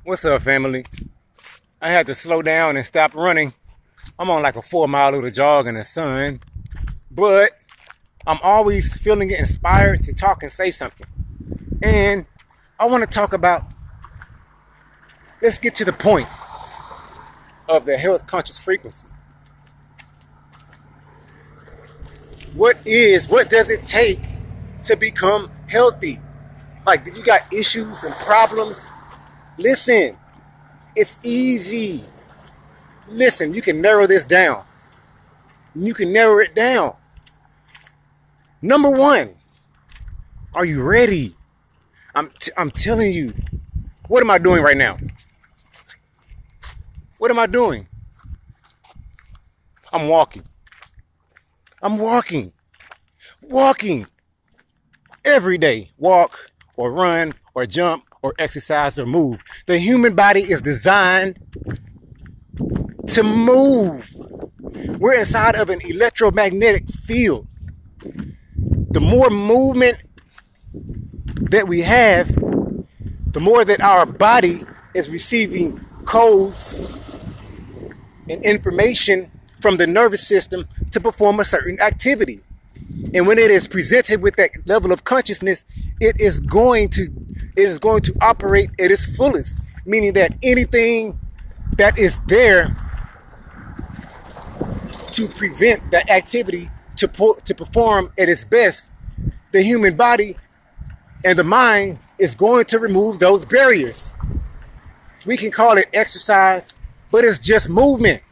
What's up, family? I had to slow down and stop running. I'm on like a 4-mile little jog in the sun, but I'm always feeling inspired to talk and say something. And I want to talk about, let's get to the point of the health conscious frequency. What does it take to become healthy? Like, you got issues and problems? Listen, it's easy. Listen, you can narrow this down. You can narrow it down. Number one, are you ready? I'm telling you, what am I doing right now? What am I doing? I'm walking. Walking every day. Walk or run or jump or exercise or move. The human body is designed to move. We're inside of an electromagnetic field. The more movement that we have, the more that our body is receiving codes and information from the nervous system to perform a certain activity. And when it is presented with that level of consciousness, it is going to operate at its fullest, meaning that anything that is there to prevent that activity to perform at its best, the human body and the mind is going to remove those barriers. We can call it exercise, but it's just movement.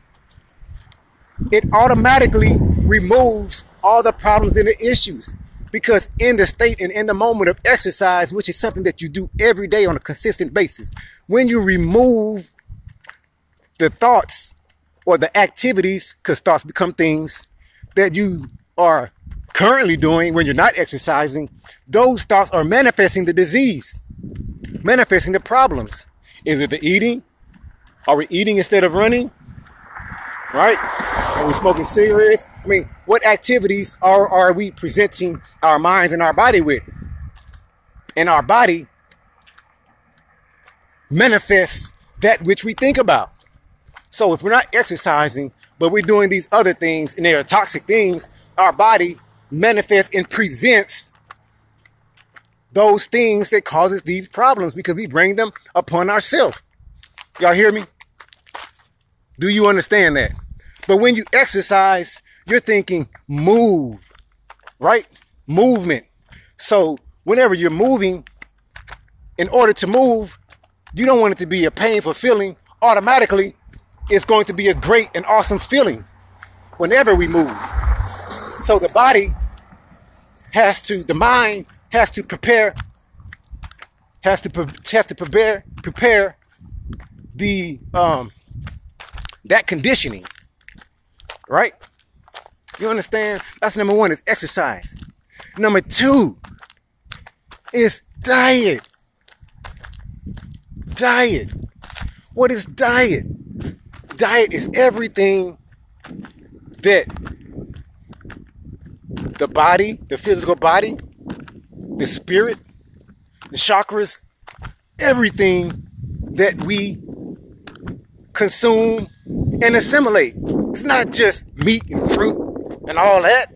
It automatically removes all the problems and the issues, because in the state and in the moment of exercise, which is something that you do every day on a consistent basis, when you remove the thoughts or the activities, because thoughts become things that you are currently doing when you're not exercising, those thoughts are manifesting the disease, manifesting the problems. Is it the eating? Are we eating instead of running? Right? Are we smoking cigarettes? I mean, what activities are we presenting our minds and our body with? And our body manifests that which we think about. So if we're not exercising, but we're doing these other things and they are toxic things, our body manifests and presents those things that causes these problems because we bring them upon ourselves. Y'all hear me? Do you understand that? But when you exercise, you're thinking move, right? Movement. So whenever you're moving, in order to move, you don't want it to be a painful feeling. Automatically, it's going to be a great and awesome feeling whenever we move. So the body the mind has to prepare the that conditioning, right? You understand? That's number one, is exercise. Number two is diet. Diet. What is diet? Diet is everything that the body, the physical body, the spirit, the chakras, everything that we consume and assimilate. It's not just meat and fruit and all that.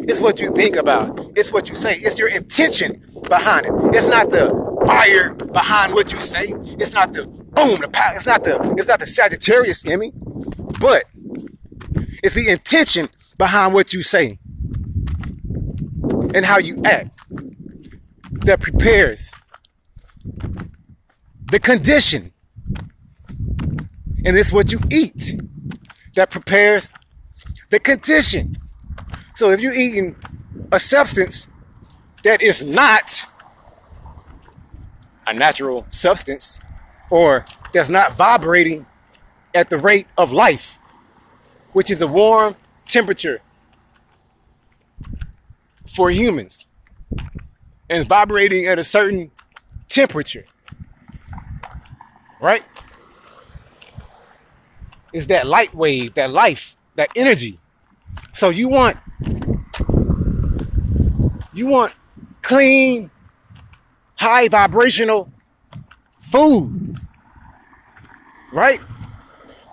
It's what you think about. It's what you say. It's your intention behind it. It's not the fire behind what you say. It's not the boom, the power. It's not the Sagittarius in me, but it's the intention behind what you say and how you act that prepares the condition. And it's what you eat that prepares the condition. So if you're eating a substance that is not a natural substance, or that's not vibrating at the rate of life, which is a warm temperature for humans, and vibrating at a certain temperature, right? Is that light wave, that life, that energy. So you want clean, high vibrational food. right?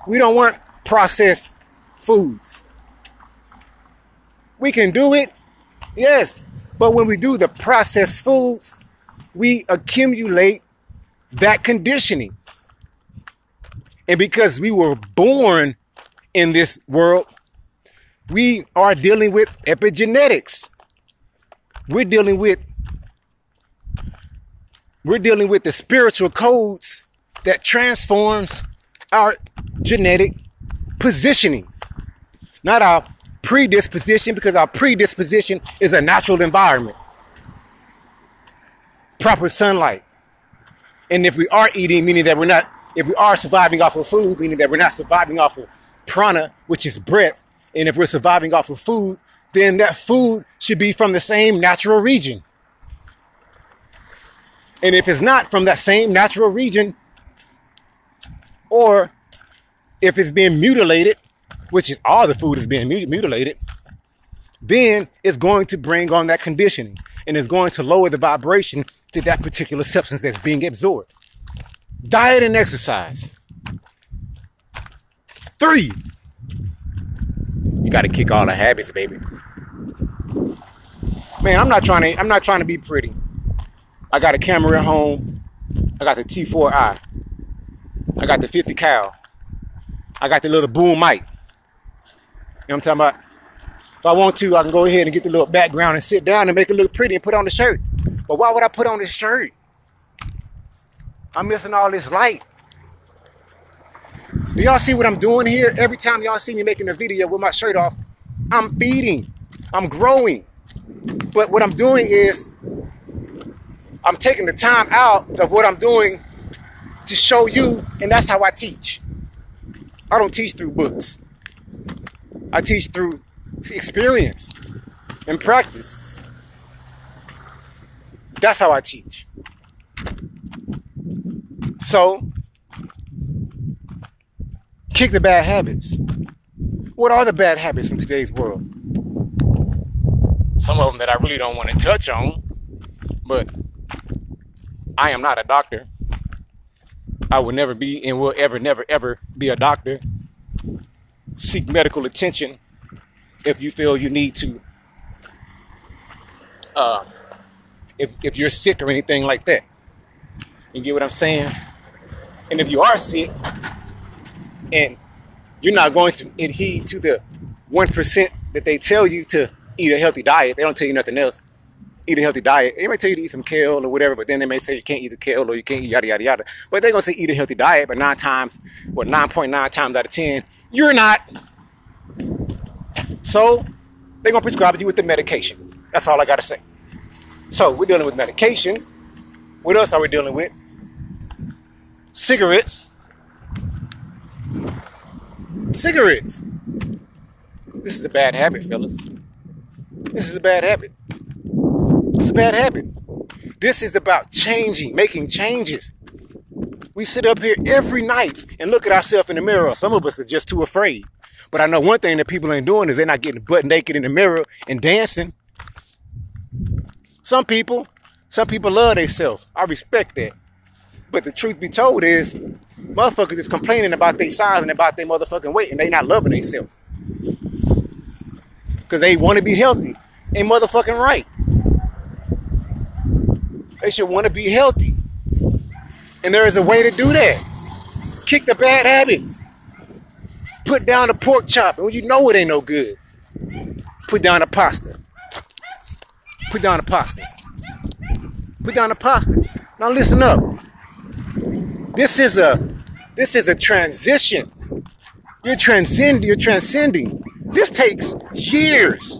We don't want processed foods. We can do it, yes, but when we do the processed foods, we accumulate that conditioning. And because we were born in this world, we are dealing with epigenetics. We're dealing with the spiritual codes that transforms our genetic positioning, not our predisposition, because our predisposition is a natural environment, proper sunlight. And if we are eating, meaning that we're not, if we are surviving off of food, meaning that we're not surviving off of prana, which is breath, and if we're surviving off of food, then that food should be from the same natural region. And if it's not from that same natural region, or if it's being mutilated, which is all the food is being mutilated, then it's going to bring on that conditioning, and it's going to lower the vibration to that particular substance that's being absorbed. Diet and exercise. 3, you got to kick all the habits, baby. Man, I'm not trying to be pretty. I got a camera at home. I got the T4i. I got the 50 cal. I got the little boom mic. You know what I'm talking about? If I want to, I can go ahead and get the little background and sit down and make it look pretty and put on the shirt. But why would I put on this shirt? I'm missing all this light. Do y'all see what I'm doing here? Every time y'all see me making a video with my shirt off, I'm feeding. I'm growing. But what I'm doing is I'm taking the time out of what I'm doing to show you, and that's how I teach. I don't teach through books. I teach through experience and practice. That's how I teach. So, kick the bad habits. What are the bad habits in today's world? Some of them that I really don't want to touch on, but I am not a doctor. I will never be and will never, ever be a doctor. Seek medical attention if you feel you need to. If you're sick or anything like that. You get what I'm saying? And if you are sick and you're not going to adhere to the 1% that they tell you to eat a healthy diet, they don't tell you nothing else. Eat a healthy diet. They might tell you to eat some kale or whatever, but then they may say you can't eat the kale or you can't eat yada, yada, yada. But they're going to say eat a healthy diet, but 9.9 times out of 10, you're not. So they're going to prescribe you with the medication. That's all I got to say. So we're dealing with medication. What else are we dealing with? Cigarettes. Cigarettes. This is a bad habit, fellas. This is a bad habit. It's a bad habit. This is about changing, making changes. We sit up here every night and look at ourselves in the mirror. Some of us are just too afraid. But I know one thing that people ain't doing is they're not getting butt naked in the mirror and dancing. Some people love themselves. I respect that. But the truth be told is, motherfuckers is complaining about their size and about their motherfucking weight, and they not loving themselves. Because they want to be healthy. Ain't motherfucking right. They should want to be healthy. And there is a way to do that. Kick the bad habits. Put down the pork chop. And when you know it ain't no good, put down the pasta. Put down the pastas. Put down the pastas. Now listen up. This is a transition. You're transcending. This takes years.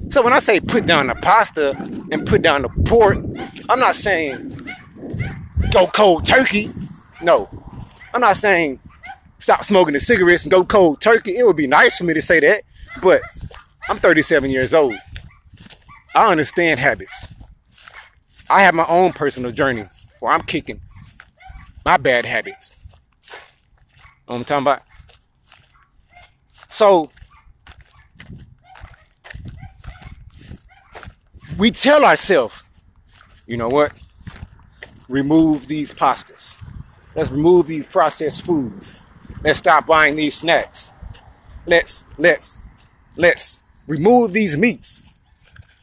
So when I say put down the pasta and put down the pork, I'm not saying go cold turkey. No. I'm not saying stop smoking the cigarettes and go cold turkey. It would be nice for me to say that, but I'm 37 years old. I understand habits. I have my own personal journey where I'm kicking my bad habits. You know what I'm talking about? So, we tell ourselves, you know what? Remove these pastas. Let's remove these processed foods. Let's stop buying these snacks. Let's remove these meats.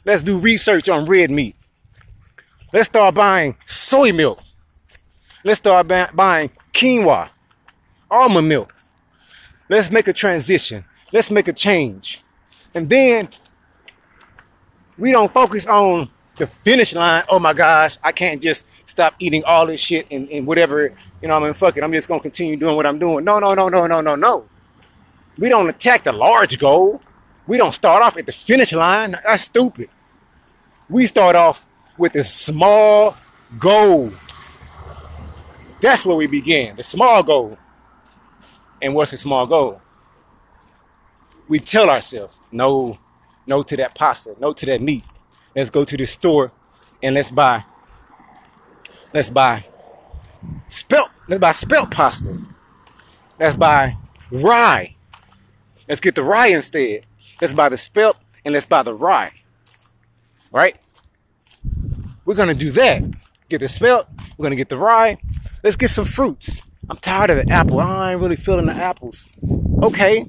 Let's do research on red meat. Let's start buying soy milk. Let's start buying quinoa, almond milk. Let's make a transition. Let's make a change. And then we don't focus on the finish line. Oh my gosh, I can't just stop eating all this shit and whatever, you know what I mean, fuck it, I'm just gonna continue doing what I'm doing. No. We don't attack the large goal. We don't start off at the finish line. That's stupid. We start off with a small goal. That's where we begin, the small goal. And what's the small goal? We tell ourselves, no to that pasta, no to that meat. Let's go to the store and let's buy spelt pasta. Let's buy rye. Let's get the rye instead. Let's buy the spelt and let's buy the rye. Right? We're going to do that. Get the spelt. We're going to get the rye. Let's get some fruits. I'm tired of the apple. I ain't really feeling the apples. Okay.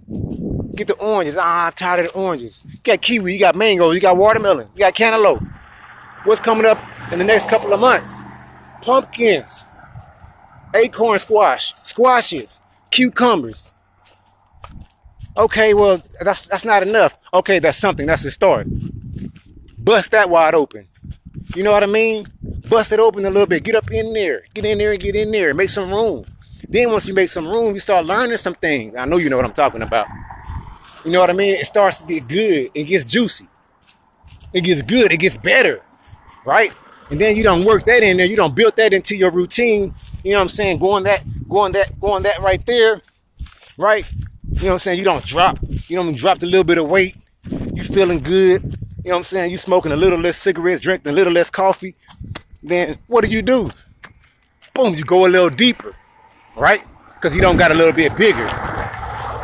Get the oranges. I'm tired of the oranges. You got kiwi. You got mango. You got watermelon. You got cantaloupe. What's coming up in the next couple of months? Pumpkins. Acorn squash. Squashes. Cucumbers. Okay, well, that's not enough. Okay, that's something. That's a start. Bust that wide open. You know what I mean? Bust it open a little bit. Get up in there. Get in there and get in there. Make some room. Then once you make some room, you start learning some things. I know you know what I'm talking about. You know what I mean? It starts to get good. It gets juicy. It gets good. It gets better. Right? And then you don't work that in there. You don't build that into your routine. You know what I'm saying? Going that right there. Right? You know what I'm saying? You don't drop a little bit of weight. You feeling good. You know what I'm saying? You smoking a little less cigarettes, drinking a little less coffee. Then what do? Boom, you go a little deeper. Right? Because you don't got a little bit bigger.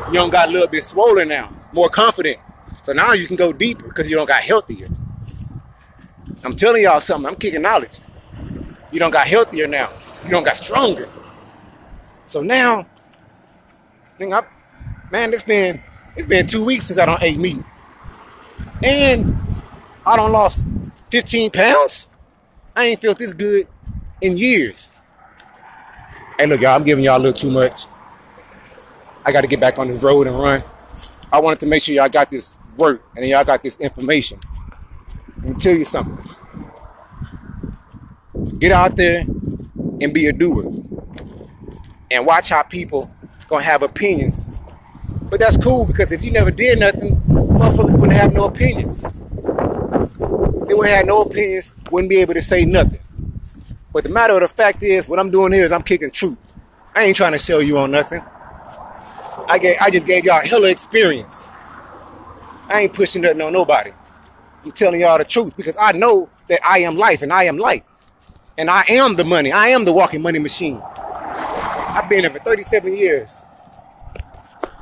You don't got a little bit swollen now. More confident. So now you can go deeper because you don't got healthier. I'm telling y'all something. I'm kicking knowledge. You don't got healthier now. You don't got stronger. So now, man, it's been 2 weeks since I don't ate meat. And I done lost 15 pounds. I ain't felt this good in years. Hey, look, y'all, I'm giving y'all a little too much. I got to get back on the road and run. I wanted to make sure y'all got this work and y'all got this information. Let me tell you something. Get out there and be a doer. And watch how people gonna have opinions. But that's cool because if you never did nothing, motherfuckers wouldn't have no opinions. They wouldn't have no opinions, wouldn't be able to say nothing. But the matter of the fact is, what I'm doing here is I'm kicking truth. I ain't trying to sell you on nothing. I just gave y'all hella experience. I ain't pushing nothing on nobody. I'm telling y'all the truth because I know that I am life and I am light. And I am the money. I am the walking money machine. I've been here for 37 years.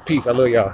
Peace. I love y'all.